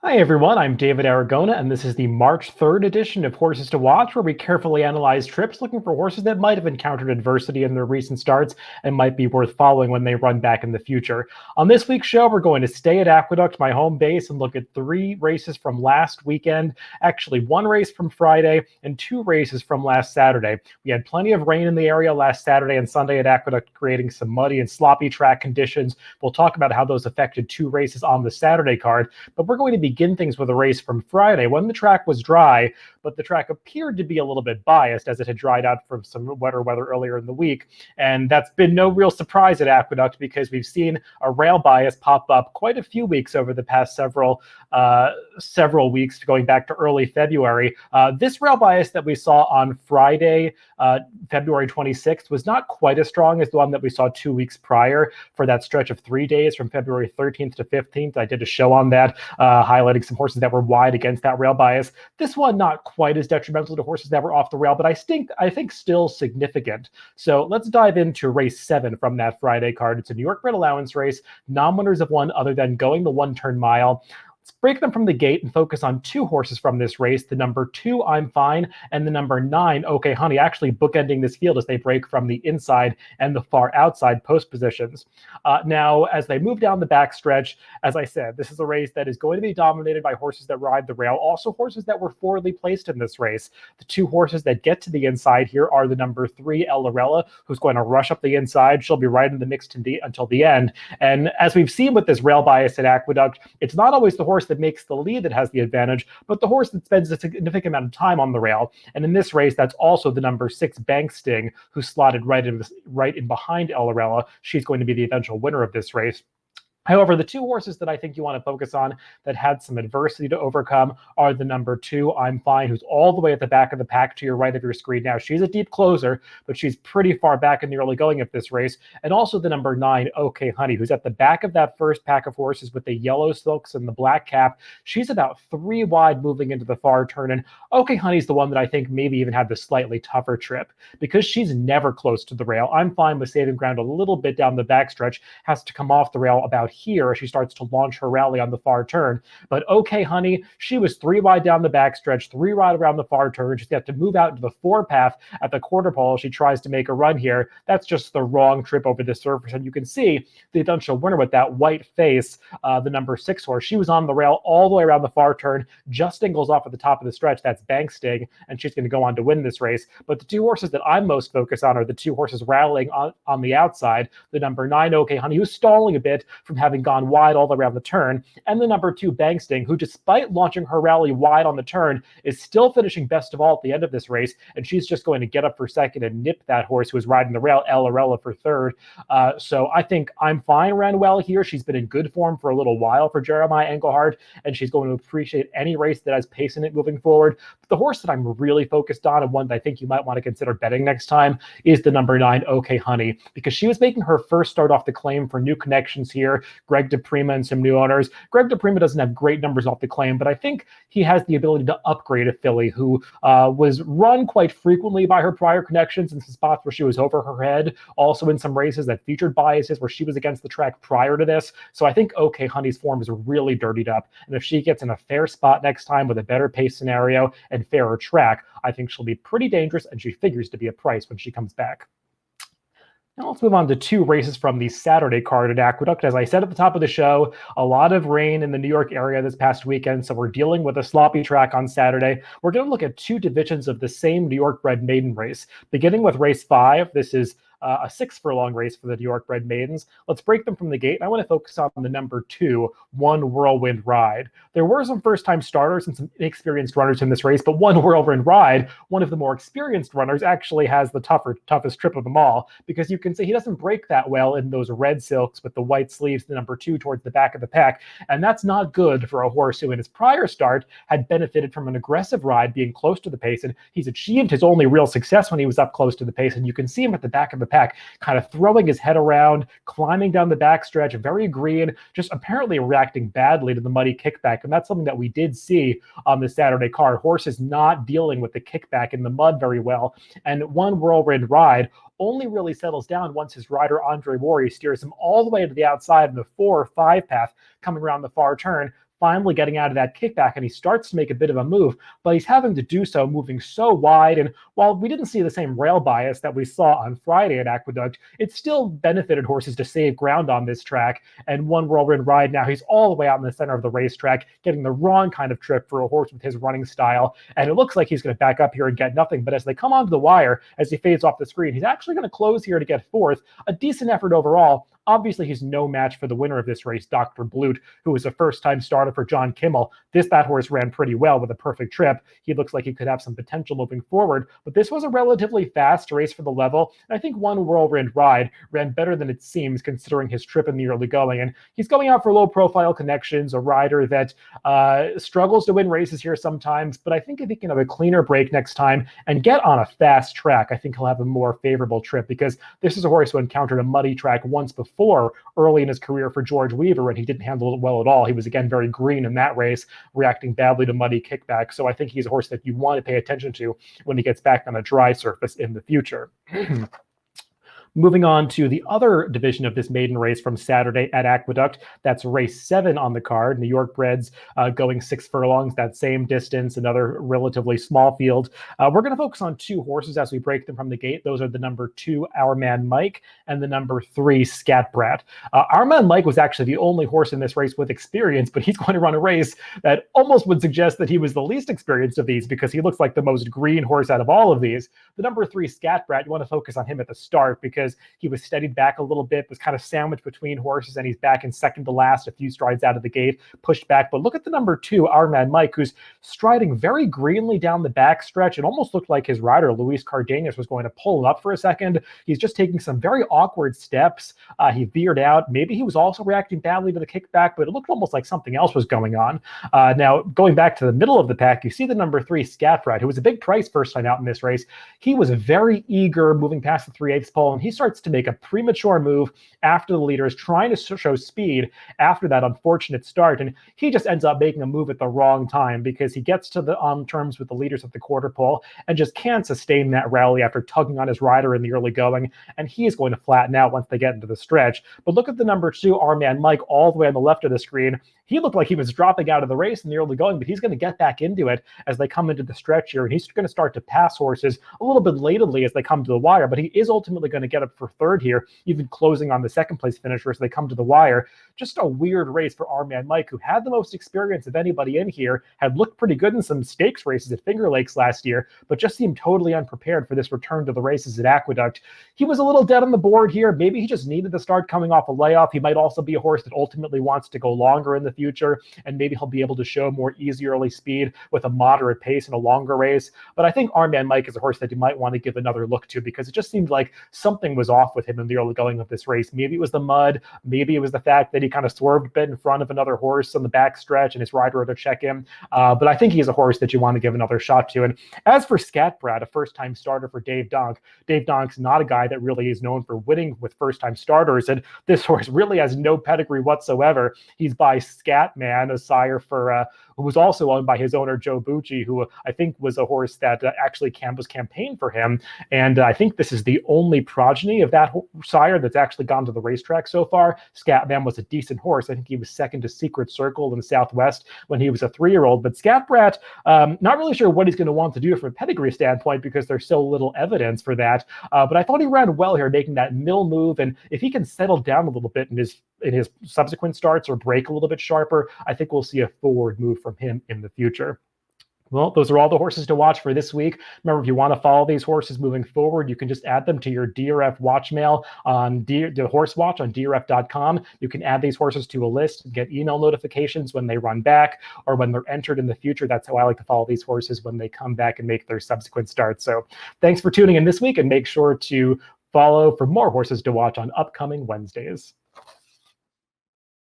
Hi everyone, I'm David Aragona, and this is the March 3rd edition of Horses to Watch, where we carefully analyze trips looking for horses that might have encountered adversity in their recent starts and might be worth following when they run back in the future. On this week's show, we're going to stay at Aqueduct, my home base, and look at 3 races from last weekend, actually 1 race from Friday and 2 races from last Saturday. We had plenty of rain in the area last Saturday and Sunday at Aqueduct, creating some muddy and sloppy track conditions. We'll talk about how those affected 2 races on the Saturday card, but we're going to begin things with a race from Friday when the track was dry, but the track appeared to be a little bit biased as it had dried out from some wetter weather earlier in the week. And that's been no real surprise at Aqueduct because we've seen a rail bias pop up quite a few weeks over the past several weeks, going back to early February. This rail bias that we saw on Friday, February 26th, was not quite as strong as the one that we saw 2 weeks prior for that stretch of 3 days from February 13th to 15th. I did a show on that, highlighting some horses that were wide against that rail bias. This one not quite as detrimental to horses that were off the rail, but I think still significant. So let's dive into race 7 from that Friday card. It's a New York bred allowance race. Non-winners of one other than going the 1-turn mile. Let's break them from the gate and focus on 2 horses from this race. The number 2, I'm Fine, and the number 9, Okay Honey, actually bookending this field as they break from the inside and the far outside post positions. Now, as they move down the backstretch, as I said, this is a race that is going to be dominated by horses that ride the rail, also horses that were forwardly placed in this race. The 2 horses that get to the inside here are the number 3, Elorella, who's going to rush up the inside. She'll be right in the mix until the end. And as we've seen with this rail bias at Aqueduct, it's not always the horse that makes the lead that has the advantage, but the horse that spends a significant amount of time on the rail. And in this race, that's also the number 6, Bank Sting, who slotted right in behind Elorella. She's going to be the eventual winner of this race. However, the 2 horses that I think you want to focus on that had some adversity to overcome are the number 2, I'm Fine, who's all the way at the back of the pack to your right of your screen now. She's a deep closer, but she's pretty far back in the early going of this race. And also the number 9, Okay Honey, who's at the back of that first pack of horses with the yellow silks and the black cap. She's about 3 wide moving into the far turn. And Okay Honey's the one that I think maybe even had the slightly tougher trip because she's never close to the rail. I'm Fine with saving ground a little bit down the backstretch, has to come off the rail about here as she starts to launch her rally on the far turn. But Okay Honey, she was 3 wide down the backstretch, 3 wide around the far turn. She's got to move out into the 4 path at the quarter pole. She tries to make a run here. That's just the wrong trip over the surface. And you can see the eventual winner with that white face, the number 6 horse. She was on the rail all the way around the far turn, just angles off at the top of the stretch. That's Bank Sting, and she's going to go on to win this race. But the 2 horses that I'm most focused on are the 2 horses rallying on the outside. The number 9, Okay Honey, who's stalling a bit from having gone wide all around the turn, and the number 2, Bank Sting, who despite launching her rally wide on the turn is still finishing best of all at the end of this race, and she's just going to get up for second and nip that horse who was riding the rail, Elorella, for third. So I think I'm Fine ran well here. She's been in good form for a little while for Jeremiah Engelhardt, and she's going to appreciate any race that has pace in it moving forward. But the horse that I'm really focused on, and one that I think you might want to consider betting next time, is the number 9, Okay Honey, because she was making her first start off the claim for new connections here. Greg DePrima and some new owners. Greg DePrima doesn't have great numbers off the claim, but I think he has the ability to upgrade a filly who was run quite frequently by her prior connections in some spots where she was over her head, also in some races that featured biases where she was against the track prior to this. So I think Okay Honey's form is really dirtied up, and if she gets in a fair spot next time with a better pace scenario and fairer track, I think she'll be pretty dangerous, and she figures to be a price when she comes back. Now let's move on to 2 races from the Saturday card at Aqueduct. As I said at the top of the show, a lot of rain in the New York area this past weekend, so we're dealing with a sloppy track on Saturday. We're going to look at 2 divisions of the same New York bred maiden race. Beginning with race 5, this is a 6-furlong race for the New York bred maidens. Let's break them from the gate. I want to focus on the number 2, One Whirlwind Ride. There were some first-time starters and some inexperienced runners in this race, but One Whirlwind Ride, one of the more experienced runners, actually has the toughest trip of them all, because you can see he doesn't break that well in those red silks with the white sleeves, the number 2 towards the back of the pack, and that's not good for a horse who in his prior start had benefited from an aggressive ride being close to the pace, and he's achieved his only real success when he was up close to the pace, and you can see him at the back of the pack kind of throwing his head around, climbing down the backstretch, very green, just apparently reacting badly to the muddy kickback. And that's something that we did see on the Saturday card. Horses not dealing with the kickback in the mud very well. And One Whirlwind Ride only really settles down once his rider, Andre Worry, steers him all the way to the outside in the 4 or 5 path coming around the far turn, finally getting out of that kickback, and he starts to make a bit of a move, but he's having to do so moving so wide. And while we didn't see the same rail bias that we saw on Friday at Aqueduct, it still benefited horses to save ground on this track. And one whirlwind ride now, he's all the way out in the center of the racetrack, getting the wrong kind of trip for a horse with his running style. And it looks like he's going to back up here and get nothing. But as they come onto the wire, as he fades off the screen, he's actually going to close here to get fourth. A decent effort overall. Obviously, he's no match for the winner of this race, Dr. Blute, who was a first-time starter for John Kimmel. That horse ran pretty well with a perfect trip. He looks like he could have some potential moving forward, but this was a relatively fast race for the level. And I think one whirlwind ride ran better than it seems, considering his trip in the early going. And he's going out for low-profile connections, a rider that struggles to win races here sometimes, but I think if he can have a cleaner break next time and get on a fast track, I think he'll have a more favorable trip, because this is a horse who encountered a muddy track once before early in his career for George Weaver, and he didn't handle it well at all. He was, again, very green in that race, reacting badly to muddy kickback. So I think he's a horse that you want to pay attention to when he gets back on a dry surface in the future. Moving on to the other division of this maiden race from Saturday at Aqueduct, that's race 7 on the card. New York breds going 6 furlongs, that same distance, another relatively small field. We're going to focus on 2 horses as we break them from the gate. Those are the number 2, Our Man Mike, and the number 3, Scat Brat. Our Man Mike was actually the only horse in this race with experience, but he's going to run a race that almost would suggest that he was the least experienced of these, because he looks like the most green horse out of all of these. The number 3, Scat Brat, you want to focus on him at the start, because he was steadied back a little bit, was kind of sandwiched between horses, and he's back in second to last, a few strides out of the gate, pushed back. But look at the number 2, Our Man Mike, who's striding very greenly down the back stretch. It almost looked like his rider, Luis Cardenas, was going to pull him up for a second. He's just taking some very awkward steps. He veered out. Maybe he was also reacting badly to the kickback, but it looked almost like something else was going on. Now, going back to the middle of the pack, you see the number 3, Scat Brat, who was a big price first time out in this race. He was very eager moving past the 3/8 pole, and he starts to make a premature move after the leader is trying to show speed after that unfortunate start, and he just ends up making a move at the wrong time, because he gets to the terms with the leaders at the quarter pole and just can't sustain that rally after tugging on his rider in the early going, and he is going to flatten out once they get into the stretch. But look at the number 2, Our Man Mike, all the way on the left of the screen. He looked like he was dropping out of the race in the early going, but he's going to get back into it as they come into the stretch here, and he's going to start to pass horses a little bit lately as they come to the wire, but he is ultimately going to get up for third here, even closing on the second place finisher as they come to the wire. Just a weird race for Our Man Mike, who had the most experience of anybody in here, had looked pretty good in some stakes races at Finger Lakes last year, but just seemed totally unprepared for this return to the races at Aqueduct. He was a little dead on the board here. Maybe he just needed the start coming off a layoff. He might also be a horse that ultimately wants to go longer in the future, and maybe he'll be able to show more easy early speed with a moderate pace in a longer race. But I think Our Man Mike is a horse that you might want to give another look to, because it just seemed like something was off with him in the early going of this race. Maybe it was the mud, maybe it was the fact that he kind of swerved a bit in front of another horse on the back stretch and his rider had to check him. But I think he's a horse that you want to give another shot to. And as for Scat Brat, a first-time starter for Dave Donk, Dave Donk's not a guy that really is known for winning with first-time starters, and this horse really has no pedigree whatsoever. He's by Scat Man, a sire for who was also owned by his owner Joe Bucci, who I think was a horse that actually was campaigned for him. And I think this is the only progeny of that sire that's actually gone to the racetrack so far. Scat Man was a decent horse. I think he was second to Secret Circle in the Southwest when he was a 3-year-old. But Scat Brat, not really sure what he's going to want to do from a pedigree standpoint, because there's so little evidence for that. But I thought he ran well here, making that mill move. And if he can settle down a little bit in his subsequent starts or break a little bit sharper, I think we'll see a forward move from him in the future. Well, those are all the horses to watch for this week. Remember, if you want to follow these horses moving forward, you can just add them to your DRF watch mail on the Horse Watch on DRF.com. You can add these horses to a list and get email notifications when they run back or when they're entered in the future. That's how I like to follow these horses when they come back and make their subsequent starts. So thanks for tuning in this week, and make sure to follow for more horses to watch on upcoming Wednesdays.